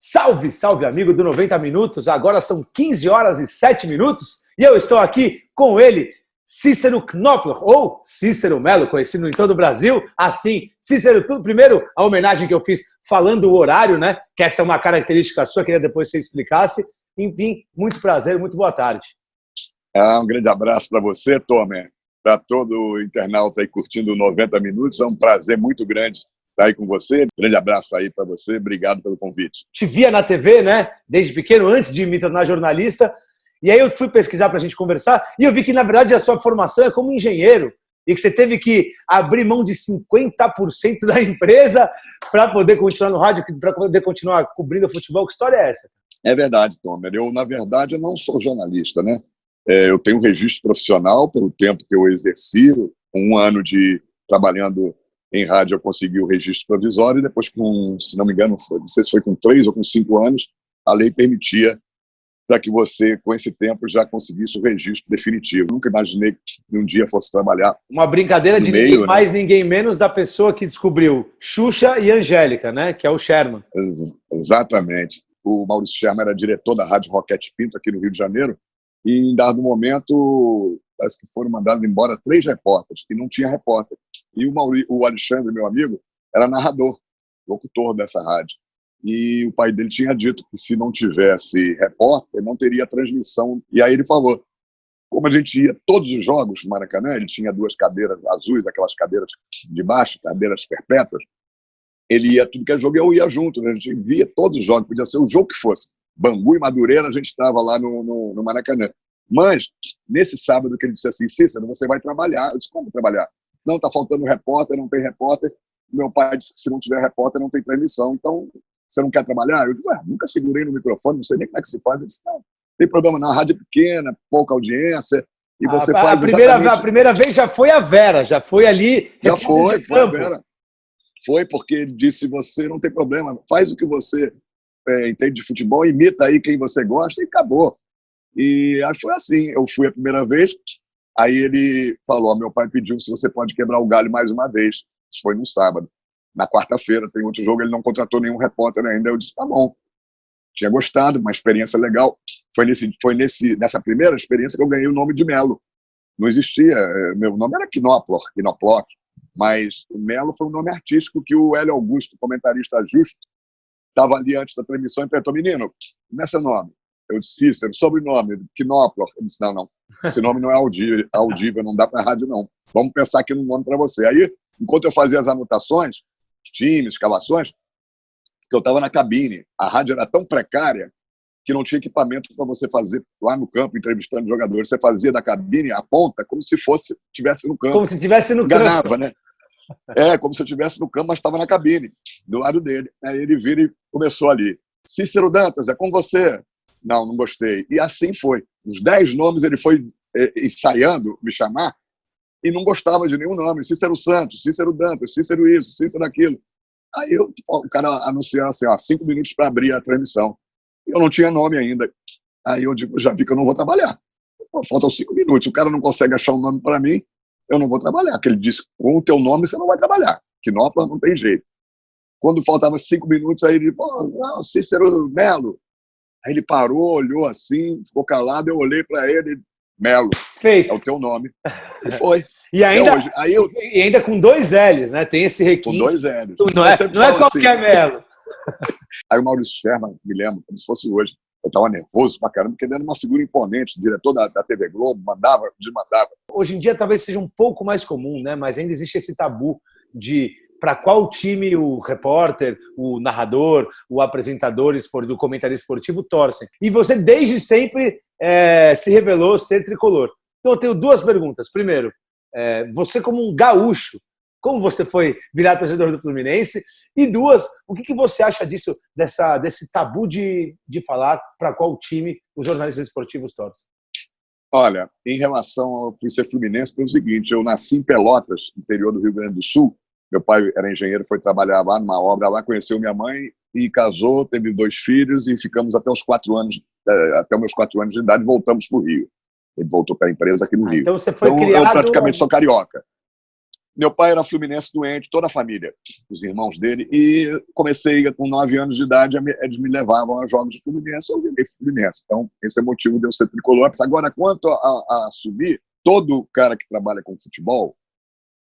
Salve, salve amigo do 90 Minutos, agora são 15 horas e 7 minutos e eu estou aqui com ele, Cícero Knopfler, ou Cícero Melo, conhecido em todo o Brasil. Assim, Cícero, tudo primeiro, a homenagem que eu fiz falando o horário, né? Que essa é uma característica sua, queria depois que você explicasse. Enfim, muito prazer, muito boa tarde. Um grande abraço para você, Tomer, para todo o internauta aí curtindo 90 Minutos. É um prazer muito grande estar aí com você. Grande abraço aí para você, obrigado pelo convite. Te via na TV, né? Desde pequeno, antes de me tornar jornalista. E aí eu fui pesquisar para a gente conversar e eu vi que, na verdade, a sua formação é como engenheiro e que você teve que abrir mão de 50% da empresa para poder continuar no rádio, para poder continuar cobrindo o futebol. Que história é essa? É verdade, Tomer. Eu, na verdade, não sou jornalista, né? Eu tenho um registro profissional pelo tempo que eu exerci. Com um ano de trabalhando em rádio, eu consegui o registro provisório e depois, se não me engano, não sei se foi com 3 ou com 5 anos, a lei permitia para que você, com esse tempo, já conseguisse o registro definitivo. Nunca imaginei que um dia fosse trabalhar. Uma brincadeira de ninguém mais, ninguém menos da pessoa que descobriu Xuxa e Angélica, né? Que é o Sherman. Exatamente. O Maurício Sherman era diretor da Rádio Roquete Pinto, aqui no Rio de Janeiro, e em dado momento, parece que foram mandados embora 3 repórteres, e não tinha repórter. E o Alexandre, meu amigo, era narrador, locutor dessa rádio. E o pai dele tinha dito que se não tivesse repórter, não teria transmissão. E aí ele falou, como a gente ia todos os jogos no Maracanã, ele tinha 2 cadeiras azuis, aquelas cadeiras de baixo, cadeiras perpétuas, ele ia tudo que é jogo, eu ia junto, né? A gente via todos os jogos, podia ser o jogo que fosse. Bangu e Madureira, a gente estava lá no Maracanã. Mas, nesse sábado que ele disse assim, Cícero, você vai trabalhar. Eu disse, como trabalhar? Não, está faltando repórter, não tem repórter. Meu pai disse que se não tiver repórter, não tem transmissão. Então, você não quer trabalhar? Eu digo, nunca segurei no microfone, não sei nem como é que se faz. Ele disse, não tem problema não, a rádio é pequena, pouca audiência, e você faz a primeira vez já foi a Vera, já foi ali... Já foi a Vera. Foi porque ele disse, você não tem problema, faz o que você entende de futebol, imita aí quem você gosta e acabou. E acho que foi assim, eu fui a primeira vez, aí ele falou, meu pai pediu se você pode quebrar o galho mais uma vez. Isso foi no sábado. Na quarta-feira tem outro jogo, ele não contratou nenhum repórter ainda. Eu disse, tá bom. Tinha gostado, uma experiência legal. Foi nessa primeira experiência que eu ganhei o nome de Melo. Não existia, meu nome era Knopfler, mas o Melo foi um nome artístico que o Hélio Augusto, comentarista justo, estava ali antes da transmissão e perguntou, menino, como é seu nome? Eu disse, Cícero, sobrenome, Knopfler. Ele disse, não, esse nome não é audível, não dá para rádio, não. Vamos pensar aqui no nome para você. Aí, enquanto eu fazia as anotações, times, escalações, que eu estava na cabine. A rádio era tão precária que não tinha equipamento para você fazer lá no campo, entrevistando jogadores. Você fazia da cabine a ponta como se estivesse no campo. Como se estivesse no Enganava, campo. Né? Como se eu estivesse no campo, mas estava na cabine, do lado dele. Aí ele vira e começou ali. Cícero Dantas, é com você. Não gostei. E assim foi. Os 10 nomes ele foi ensaiando me chamar e não gostava de nenhum nome. Cícero Santos, Cícero Dantas, Cícero isso, Cícero aquilo. Aí o cara anunciou assim, 5 minutos para abrir a transmissão. Eu não tinha nome ainda. Aí eu digo, já vi que eu não vou trabalhar. Faltam 5 minutos, o cara não consegue achar um nome para mim, eu não vou trabalhar. Porque ele disse, com o teu nome você não vai trabalhar. Knopfler não tem jeito. Quando faltava 5 minutos, aí ele, Cícero Melo. Aí ele parou, olhou assim, ficou calado, eu olhei para ele, Melo. Feito. É o teu nome. E foi. E ainda com 2 L's, né? Tem esse requinte. Com 2 L's. Não é qualquer Melo. Aí o Maurício Sherman, me lembro, como se fosse hoje, eu estava nervoso pra caramba, porque ele era uma figura imponente, diretor da TV Globo, mandava, desmandava. Hoje em dia talvez seja um pouco mais comum, né? Mas ainda existe esse tabu de para qual time o repórter, o narrador, o apresentador do comentarista esportivo torcem. E você, desde sempre, se revelou ser tricolor. Então, eu tenho 2 perguntas. Primeiro, você como um gaúcho, como você foi virar torcedor do Fluminense? E 2, o que você acha disso, desse tabu de falar para qual time os jornalistas esportivos torcem? Olha, em relação ao ser fluminense, foi o seguinte, eu nasci em Pelotas, interior do Rio Grande do Sul. Meu pai era engenheiro, foi trabalhar lá numa obra lá, conheceu minha mãe e casou, teve 2 filhos e ficamos até os 4 anos, até os meus 4 anos de idade, voltamos para o Rio. Ele voltou para a empresa aqui no Rio. Então você foi criado... Eu praticamente sou carioca. Meu pai era fluminense doente, toda a família, os irmãos dele, e comecei com 9 anos de idade, eles me levavam a jogos de Fluminense, eu virei Fluminense. Então, esse é o motivo de eu ser tricolor. Agora, quanto a subir, todo cara que trabalha com futebol,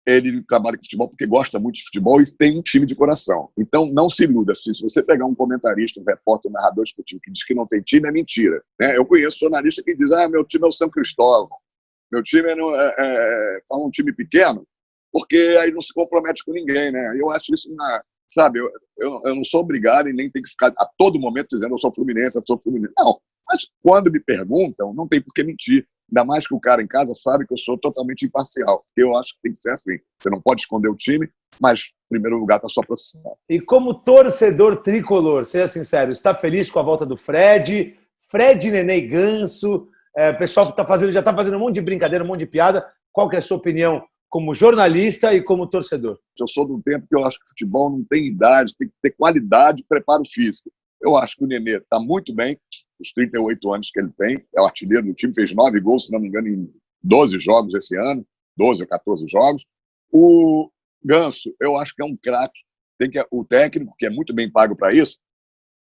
ele trabalha com futebol porque gosta muito de futebol e tem um time de coração. Então, não se iluda. Se você pegar um comentarista, um repórter, um narrador esportivo que diz que não tem time, é mentira. Né? Eu conheço jornalista que diz, meu time é o São Cristóvão, meu time é um time pequeno, porque aí não se compromete com ninguém, né? Eu acho isso sabe, eu não sou obrigado e nem tenho que ficar a todo momento dizendo eu sou Fluminense, eu sou Fluminense. Não, mas quando me perguntam, não tem por que mentir. Ainda mais que o cara em casa sabe que eu sou totalmente imparcial. Eu acho que tem que ser assim. Você não pode esconder o time, mas em primeiro lugar está a sua profissão. E como torcedor tricolor, seja sincero, está feliz com a volta do Fred, Nenê e Ganso, o pessoal já está fazendo um monte de brincadeira, um monte de piada. Qual que é a sua opinião como jornalista e como torcedor? Eu sou do tempo que eu acho que o futebol não tem idade, tem que ter qualidade e preparo físico. Eu acho que o Nenê está muito bem, os 38 anos que ele tem, é o artilheiro do time, fez 9 gols, se não me engano, em 12 jogos esse ano, 12 ou 14 jogos. O Ganso, eu acho que é um craque. O técnico, que é muito bem pago para isso,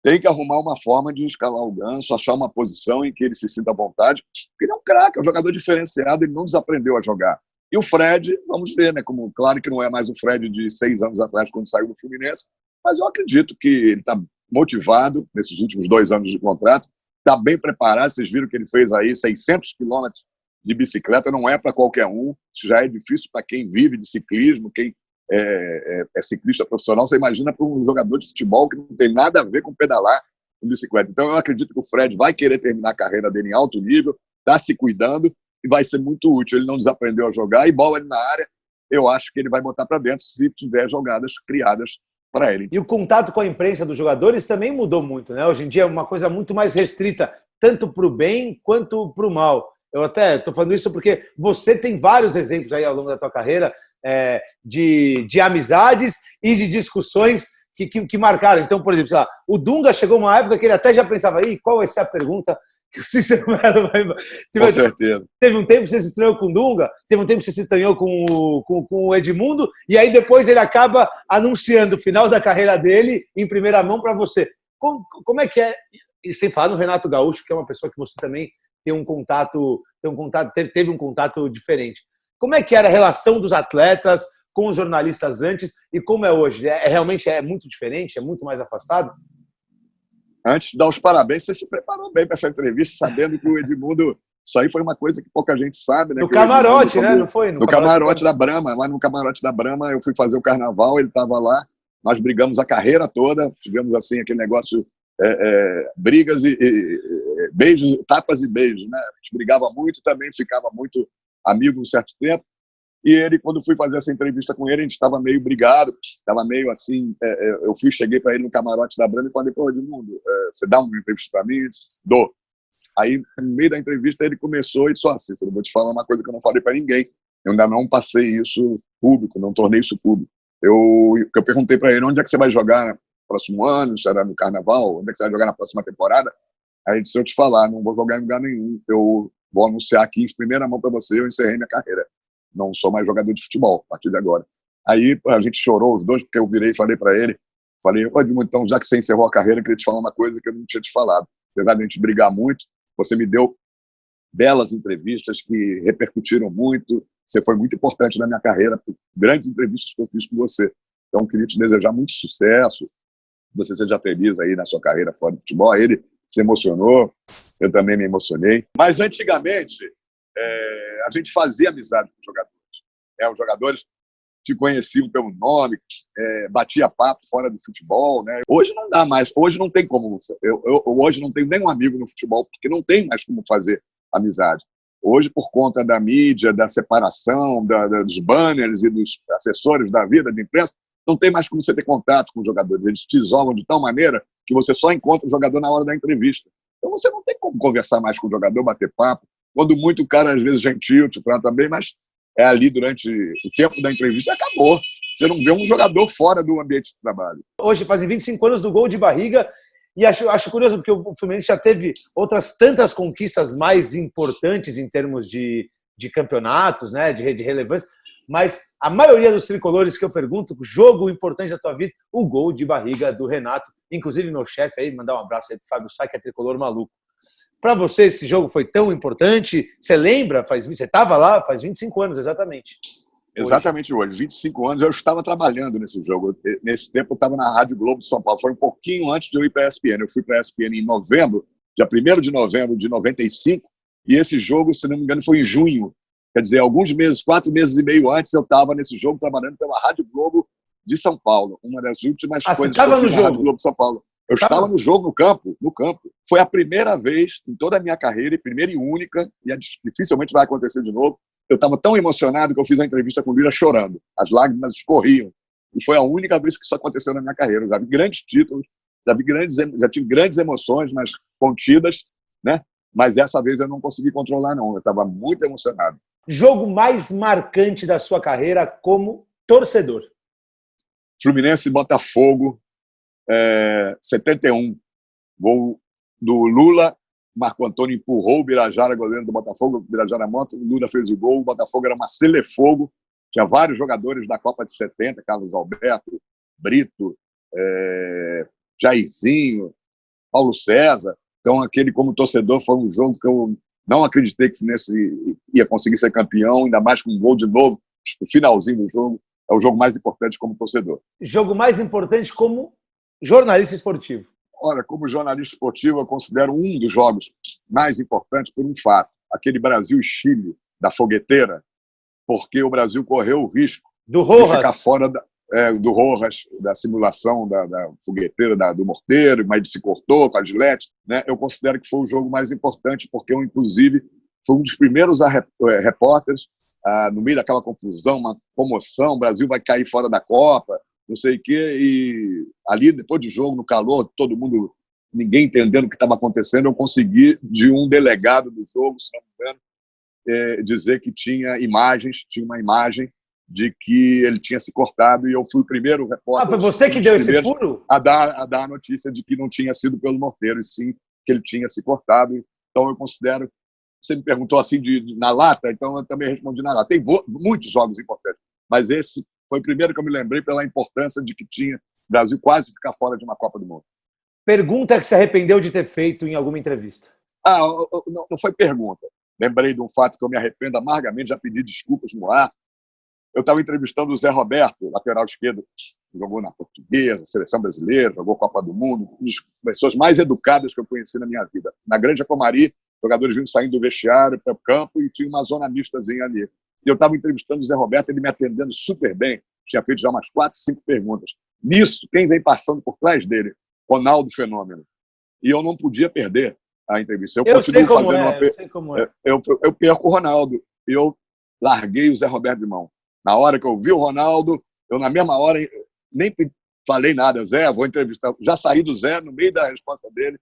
tem que arrumar uma forma de escalar o Ganso, achar uma posição em que ele se sinta à vontade, porque ele é um craque, é um jogador diferenciado, ele não desaprendeu a jogar. E o Fred, vamos ver, né? Como, claro que não é mais o Fred de 6 anos atrás, quando saiu do Fluminense, mas eu acredito que ele está motivado nesses últimos 2 anos de contrato, está bem preparado. Vocês viram que ele fez aí 600 quilômetros de bicicleta, não é para qualquer um, isso já é difícil para quem vive de ciclismo, quem é ciclista profissional. Você imagina para um jogador de futebol que não tem nada a ver com pedalar com bicicleta. Então eu acredito que o Fred vai querer terminar a carreira dele em alto nível, está se cuidando, e vai ser muito útil. Ele não desaprendeu a jogar, e bola ali na área, eu acho que ele vai botar para dentro se tiver jogadas criadas para ele. E o contato com a imprensa dos jogadores também mudou muito, né? Hoje em dia é uma coisa muito mais restrita, tanto para o bem quanto para o mal. Eu até estou falando isso porque você tem vários exemplos aí ao longo da tua carreira de amizades e de discussões que marcaram. Então, por exemplo, o Dunga chegou uma época que ele até já pensava, qual vai ser a pergunta que o Cícero Melo vai... Com certeza. Teve um tempo que você se estranhou com o Dunga, teve um tempo que você se estranhou com o Edmundo, e aí depois ele acaba anunciando o final da carreira dele em primeira mão para você. Como é que é? E sem falar no Renato Gaúcho, que é uma pessoa que você também teve um contato diferente. Como é que era a relação dos atletas com os jornalistas antes e como é hoje? Realmente é muito diferente? É muito mais afastado? Antes de dar os parabéns, você se preparou bem para essa entrevista, sabendo que o Edmundo... Isso aí foi uma coisa que pouca gente sabe, né? No camarote, né? Não foi? No camarote da Brahma. Lá no camarote da Brahma, eu fui fazer o carnaval, ele estava lá, nós brigamos a carreira toda, tivemos assim aquele negócio, brigas e beijos, tapas e beijos, né? A gente brigava muito, também ficava muito amigo um certo tempo. E ele, quando fui fazer essa entrevista com ele, a gente estava meio brigado, estava meio assim. Cheguei para ele no camarote da Brahma e falei: pô, Edmundo, você dá uma entrevista para mim? Ele disse, dou. Aí, no meio da entrevista, ele começou e disse: Cícero, vou te falar uma coisa que eu não falei para ninguém. Eu ainda não passei isso público, não tornei isso público. Eu perguntei para ele: onde é que você vai jogar no próximo ano? Será no carnaval? Onde é que você vai jogar na próxima temporada? Aí ele disse: eu te falar, não vou jogar em lugar nenhum. Eu vou anunciar aqui em primeira mão para você, eu encerrei minha carreira. Não sou mais jogador de futebol a partir de agora. Aí a gente chorou os dois, porque eu virei e falei para ele, ô Edmundo, então já que você encerrou a carreira, eu queria te falar uma coisa que eu não tinha te falado. Apesar de a gente brigar muito, você me deu belas entrevistas que repercutiram muito, você foi muito importante na minha carreira, grandes entrevistas que eu fiz com você. Então, queria te desejar muito sucesso, você seja feliz aí na sua carreira fora do futebol. Aí ele se emocionou, eu também me emocionei. Mas antigamente, a gente fazia amizade com os jogadores. Os jogadores te conheciam pelo nome, batia papo fora do futebol, né? Hoje não dá mais, hoje não tem como. Hoje não tenho nenhum amigo no futebol, porque não tem mais como fazer amizade. Hoje, por conta da mídia, da separação, dos banners e dos assessores da vida, da imprensa, não tem mais como você ter contato com os jogadores. Eles te isolam de tal maneira que você só encontra o jogador na hora da entrevista. Então você não tem como conversar mais com o jogador, bater papo. Quando muito, o cara, às vezes, gentil, te trata bem, mas ali durante o tempo da entrevista acabou. Você não vê um jogador fora do ambiente de trabalho. Hoje fazem 25 anos do gol de barriga e acho curioso porque o Fluminense já teve outras tantas conquistas mais importantes em termos de campeonatos, né, de relevância. mas a maioria dos tricolores que eu pergunto, jogo importante da tua vida, o gol de barriga do Renato. Inclusive, meu chefe aí, mandar um abraço aí pro Fábio Sá, que é tricolor maluco. Para você, esse jogo foi tão importante? Você lembra? Você estava lá faz 25 anos, exatamente. Exatamente hoje, 25 anos. Eu estava trabalhando nesse jogo. Nesse tempo, eu estava na Rádio Globo de São Paulo. Foi um pouquinho antes de eu ir para a ESPN. Eu fui para a ESPN em novembro, dia 1º de novembro de 95, e esse jogo, se não me engano, foi em junho. Quer dizer, alguns meses, 4 meses e meio antes, eu estava nesse jogo trabalhando pela Rádio Globo de São Paulo. Uma das últimas coisas que eu fiz na Rádio Globo de São Paulo. Eu estava no jogo, no campo. Foi a primeira vez em toda a minha carreira, e primeira e única, e dificilmente vai acontecer de novo. Eu estava tão emocionado que eu fiz a entrevista com o Lira chorando. As lágrimas escorriam. E foi a única vez que isso aconteceu na minha carreira. Eu já vi grandes títulos, já tive grandes emoções, mas contidas, né? Mas essa vez eu não consegui controlar, não. Eu estava muito emocionado. Jogo mais marcante da sua carreira como torcedor? Fluminense e Botafogo, 71. Gol do Lula. Marco Antônio empurrou o Birajara, goleiro do Botafogo, o Birajara Mota, o Lula fez o gol, o Botafogo era uma Selefogo, tinha vários jogadores da Copa de 70, Carlos Alberto, Brito, Jairzinho, Paulo César. Então, aquele, como torcedor, foi um jogo que eu não acreditei que o Fluminense ia conseguir ser campeão, ainda mais com um gol de novo, no finalzinho do jogo. É o jogo mais importante como torcedor. Jogo mais importante como jornalista esportivo? Olha, como jornalista esportivo, eu considero um dos jogos mais importantes por um fato. Aquele Brasil e Chile, da fogueteira, porque o Brasil correu o risco de ficar fora do Rojas, da simulação da fogueteira, do morteiro, mas se cortou com a gilete. Né? Eu considero que foi o jogo mais importante, porque eu, inclusive, fui um dos primeiros repórteres, no meio daquela confusão, uma comoção, o Brasil vai cair fora da Copa, não sei o quê, e ali, depois do jogo, no calor, todo mundo, ninguém entendendo o que estava acontecendo, eu consegui, de um delegado do jogo, se não me engano, dizer que tinha uma imagem de que ele tinha se cortado, e eu fui o primeiro repórter... foi você que deu esse furo? A dar a notícia de que não tinha sido pelo morteiro, e sim que ele tinha se cortado. Então, eu considero... Você me perguntou assim na lata, então eu também respondi na lata. Tem muitos jogos importantes, mas esse foi o primeiro que eu me lembrei pela importância de que tinha o Brasil quase ficar fora de uma Copa do Mundo. Pergunta que se arrependeu de ter feito em alguma entrevista? Não foi pergunta. Lembrei de um fato que eu me arrependo amargamente, já pedi desculpas no ar. Eu estava entrevistando o Zé Roberto, lateral esquerdo, jogou na Portuguesa, Seleção Brasileira, jogou Copa do Mundo, uma das pessoas mais educadas que eu conheci na minha vida. Na Granja Comari, jogadores vinham saindo do vestiário para o campo e tinha uma zona mistazinha ali. E eu estava entrevistando o Zé Roberto, ele me atendendo super bem, tinha feito já umas 4, 5 perguntas. Nisso, quem vem passando por trás dele? Ronaldo Fenômeno. E eu não podia perder a entrevista. Eu continuo fazendo eu sei como é. Eu perco o Ronaldo. Eu larguei o Zé Roberto de mão. Na hora que eu vi o Ronaldo, eu na mesma hora nem falei nada. Zé, vou entrevistar. Já saí do Zé no meio da resposta dele.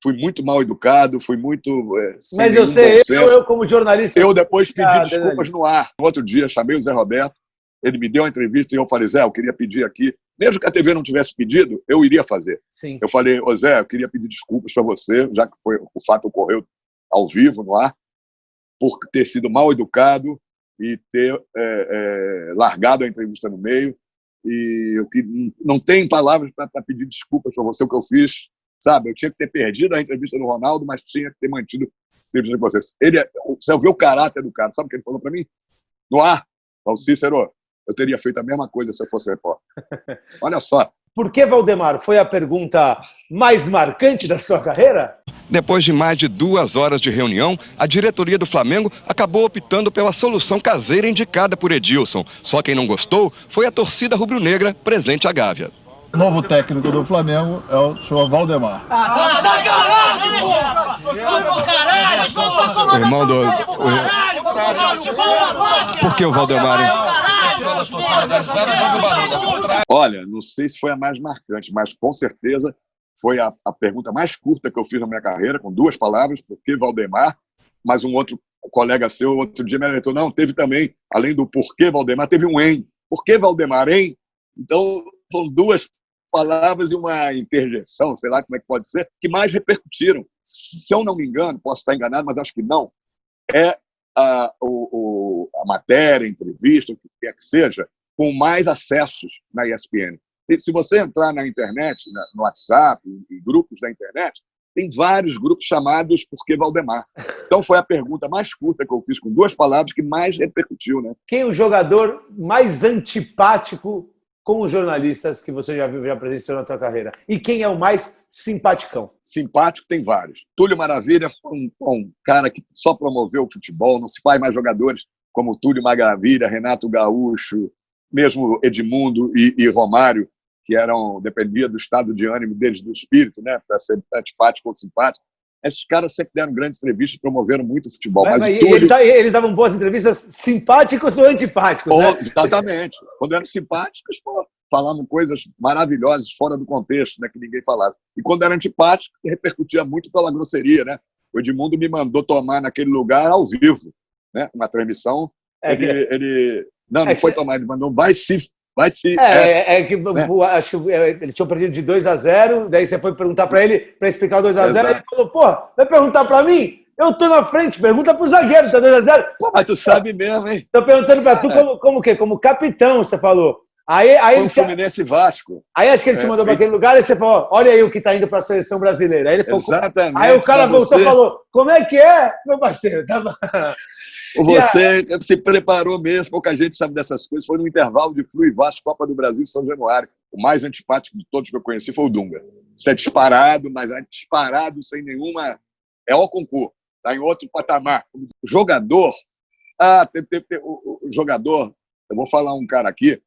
Fui muito mal educado, fui muito... Mas eu sei, eu como jornalista... Eu depois pedi desculpas no ar. No outro dia, chamei o Zé Roberto, ele me deu uma entrevista e eu falei, Zé, eu queria pedir aqui, mesmo que a TV não tivesse pedido, eu iria fazer. Sim. Eu falei, Zé, eu queria pedir desculpas para você, já que o fato ocorreu ao vivo, no ar, por ter sido mal educado e ter largado a entrevista no meio. E eu não tenho palavras para pedir desculpas para você, o que eu fiz. Sabe, eu tinha que ter perdido a entrevista do Ronaldo, mas tinha que ter mantido a entrevista com vocês. Você viu o caráter do cara, sabe o que ele falou para mim? No ar, ao Cícero, eu teria feito a mesma coisa se eu fosse repórter. Olha só. Por que, Valdemar, foi a pergunta mais marcante da sua carreira? Depois de mais de 2 horas de reunião, a diretoria do Flamengo acabou optando pela solução caseira indicada por Edilson. Só quem não gostou foi a torcida rubro-negra presente à Gávea. O novo técnico do Flamengo é o senhor Valdemar. O irmão do... Por que o Valdemar, hein? Olha, não sei se foi a mais marcante, mas com certeza foi a pergunta mais curta que eu fiz na minha carreira, com 2 palavras, por que Valdemar? Mas um outro colega seu, outro dia me alertou, não, teve também, além do porquê Valdemar, teve um em. Por que Valdemar, hein? Então, são 2 palavras e uma interjeição, sei lá como é que pode ser, que mais repercutiram. Se eu não me engano, posso estar enganado, mas acho que não, é a matéria, a entrevista, o que quer que seja, com mais acessos na ESPN. E se você entrar na internet, no WhatsApp, em grupos da internet, tem vários grupos chamados Por que Valdemar? Então foi a pergunta mais curta que eu fiz, com 2 palavras, que mais repercutiu, né? Quem é o jogador mais antipático com os jornalistas que você já viu, já presenciou na sua carreira? E quem é o mais simpaticão? Simpático tem vários. Túlio Maravilha foi um cara que só promoveu o futebol, não se faz mais jogadores como Túlio Maravilha, Renato Gaúcho, mesmo Edmundo e Romário, que dependia do estado de ânimo deles, do espírito, né, para ser antipático ou simpático. Esses caras sempre deram grandes entrevistas e promoveram muito o futebol. Mas Túlio... eles davam boas entrevistas simpáticos ou antipáticos, né? Exatamente. Quando eram simpáticos, falavam coisas maravilhosas, fora do contexto, né, que ninguém falava. E quando era antipático, repercutia muito pela grosseria, né? O Edmundo me mandou tomar naquele lugar ao vivo, né? Uma transmissão. Não foi tomar, ele mandou, vai se... Acho que eles tinham perdido de 2-0, daí você foi perguntar para ele, para explicar o 2-0, e ele falou, vai perguntar para mim? Eu tô na frente, pergunta pro zagueiro, tá 2-0. Mas tu sabe mesmo, hein? Tô perguntando para tu como o quê? Como capitão, você falou. Aí o Fluminense e Vasco. Aí acho que ele te mandou para aquele lugar e você falou, olha aí o que tá indo para a seleção brasileira. Aí ele falou, exatamente. Aí o cara voltou e falou, como é que é, meu parceiro? Você se preparou mesmo, pouca gente sabe dessas coisas. Foi no intervalo de Flu e Vasco, Copa do Brasil em São Januário. O mais antipático de todos que eu conheci foi o Dunga. Isso é disparado, mas é disparado sem nenhuma... É o concurso, está em outro patamar. O jogador... o jogador... Eu vou falar um cara aqui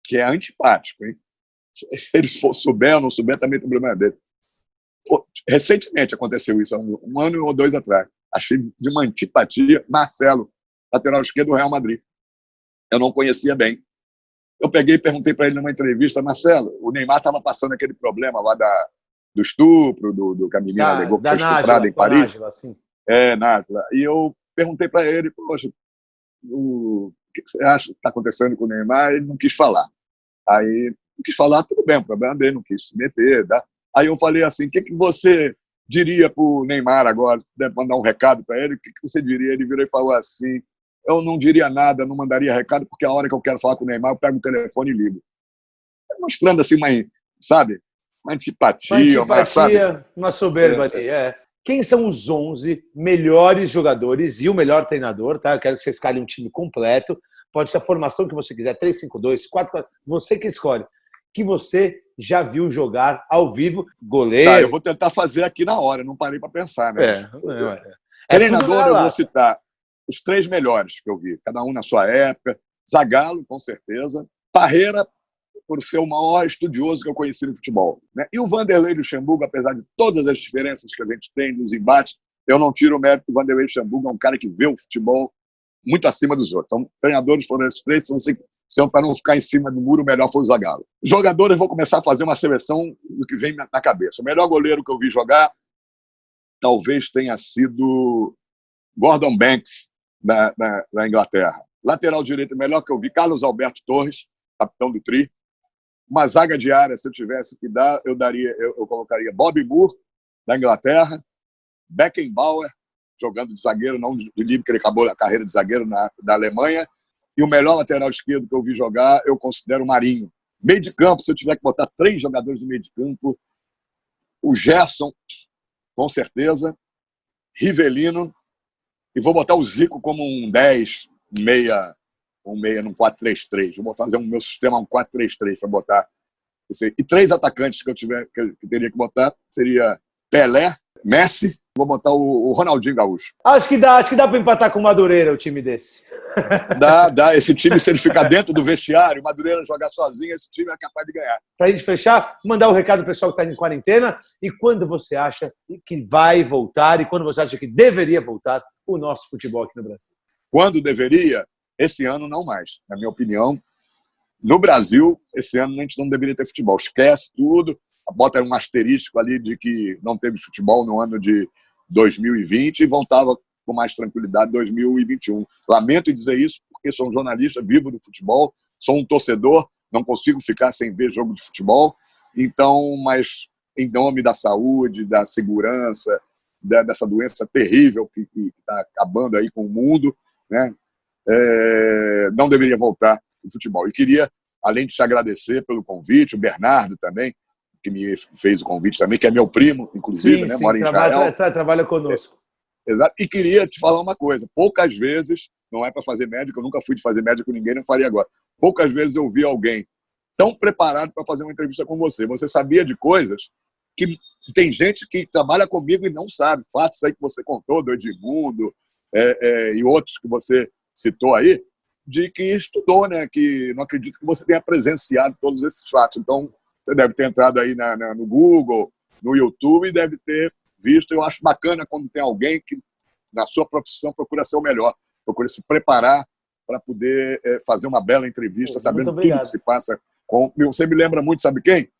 que é antipático, hein? Se ele souber ou não souber, também tem problema dele. Recentemente aconteceu isso, um ano ou 2 atrás. Achei de uma antipatia. Marcelo, lateral esquerdo do Real Madrid. Eu não conhecia bem. Eu peguei e perguntei para ele numa entrevista, Marcelo, o Neymar estava passando aquele problema lá do estupro, do que a menina alegou que foi estuprada em Paris. Nájila, sim. Nájila. E eu perguntei para ele, poxa, o que você acha que está acontecendo com o Neymar? Ele não quis falar. Aí, não quis falar, tudo bem, o problema dele, não quis se meter. Tá? Aí eu falei assim, o que você diria para o Neymar agora? Deve mandar um recado para ele, o que você diria? Ele virou e falou assim, eu não diria nada, não mandaria recado, porque a hora que eu quero falar com o Neymar, eu pego o telefone e ligo. Mostrando assim, uma antipatia, uma soberba ali. Quem são os 11 melhores jogadores e o melhor treinador, tá? Eu quero que você escalhe um time completo. Pode ser a formação que você quiser, 3-5-2, 4-4, você que escolhe. Que você já viu jogar ao vivo, goleiro... Tá, eu vou tentar fazer aqui na hora, não parei para pensar, né? Treinador, eu vou citar os 3 melhores que eu vi, cada um na sua época. Zagallo, com certeza. Parreira, por ser o maior estudioso que eu conheci no futebol. Né? E o Vanderlei Luxemburgo, apesar de todas as diferenças que a gente tem nos embates, eu não tiro o mérito do Vanderlei Luxemburgo, é um cara que vê o futebol muito acima dos outros. Então, treinadores foram esses 3, para não ficar em cima do muro, o melhor foi o Zagallo. Jogadores, vou começar a fazer uma seleção do que vem na cabeça. O melhor goleiro que eu vi jogar talvez tenha sido Gordon Banks, da Inglaterra. Lateral direito, o melhor que eu vi, Carlos Alberto Torres, capitão do Tri. Uma zaga de área, se eu tivesse que dar, eu colocaria Bobby Moore, da Inglaterra, Beckenbauer, jogando de zagueiro, não de livre, que ele acabou a carreira de zagueiro da Alemanha. E o melhor lateral esquerdo que eu vi jogar, eu considero o Marinho. Meio de campo, se eu tiver que botar 3 jogadores do meio de campo, o Gerson, com certeza, Rivelino, e vou botar o Zico como um 10, um meia num 4-3-3. Vou fazer o meu sistema um 4-3-3 para botar. E 3 atacantes que eu teria que botar seria Pelé, Messi. Vou botar o Ronaldinho Gaúcho. Acho que dá para empatar com o Madureira, o time desse. Dá. Esse time, se ele ficar dentro do vestiário, o Madureira jogar sozinho, esse time é capaz de ganhar. Para a gente fechar, mandar um recado pro pessoal que está em quarentena. E quando você acha que vai voltar e quando você acha que deveria voltar o nosso futebol aqui no Brasil? Quando deveria? Esse ano não mais. Na minha opinião, no Brasil, esse ano a gente não deveria ter futebol. Esquece tudo. Bota um asterisco ali de que não teve futebol no ano de 2020 e voltava com mais tranquilidade em 2021. Lamento dizer isso, porque sou um jornalista, vivo do futebol, sou um torcedor, não consigo ficar sem ver jogo de futebol. Então, mas em nome da saúde, da segurança dessa doença terrível que está acabando aí com o mundo, né? Não deveria voltar ao futebol. E queria, além de te agradecer pelo convite, o Bernardo também, que me fez o convite também, que é meu primo, inclusive, né? Mora em Israel. Trabalha conosco. Exato. E queria te falar uma coisa. Poucas vezes, não é para fazer médico, eu nunca fui de fazer médico com ninguém, não faria agora. Poucas vezes eu vi alguém tão preparado para fazer uma entrevista com você. Você sabia de coisas que tem gente que trabalha comigo e não sabe. Fatos aí que você contou, do Edmundo e outros que você citou aí, de que estudou, né? Que não acredito que você tenha presenciado todos esses fatos. Então, você deve ter entrado aí no Google, no YouTube e deve ter visto. Eu acho bacana quando tem alguém que, na sua profissão, procura ser o melhor, procura se preparar para poder fazer uma bela entrevista, sabendo tudo que se passa. Você me lembra muito, sabe quem?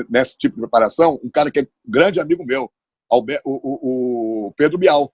Nesse tipo de preparação, um cara que é um grande amigo meu, o Pedro Bial,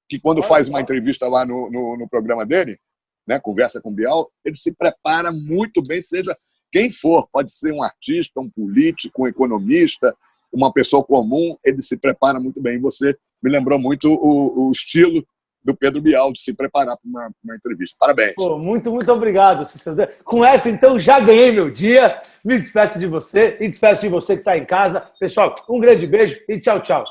que quando faz uma entrevista lá no programa dele, né, conversa com o Bial, ele se prepara muito bem, seja quem for, pode ser um artista, um político, um economista, uma pessoa comum, ele se prepara muito bem. Você me lembrou muito o estilo do Pedro Bial de se preparar para uma entrevista. Parabéns. Pô, muito, muito obrigado, Cícero. Com essa, então, já ganhei meu dia. Me despeço de você e despeço de você que está em casa. Pessoal, um grande beijo e tchau, tchau.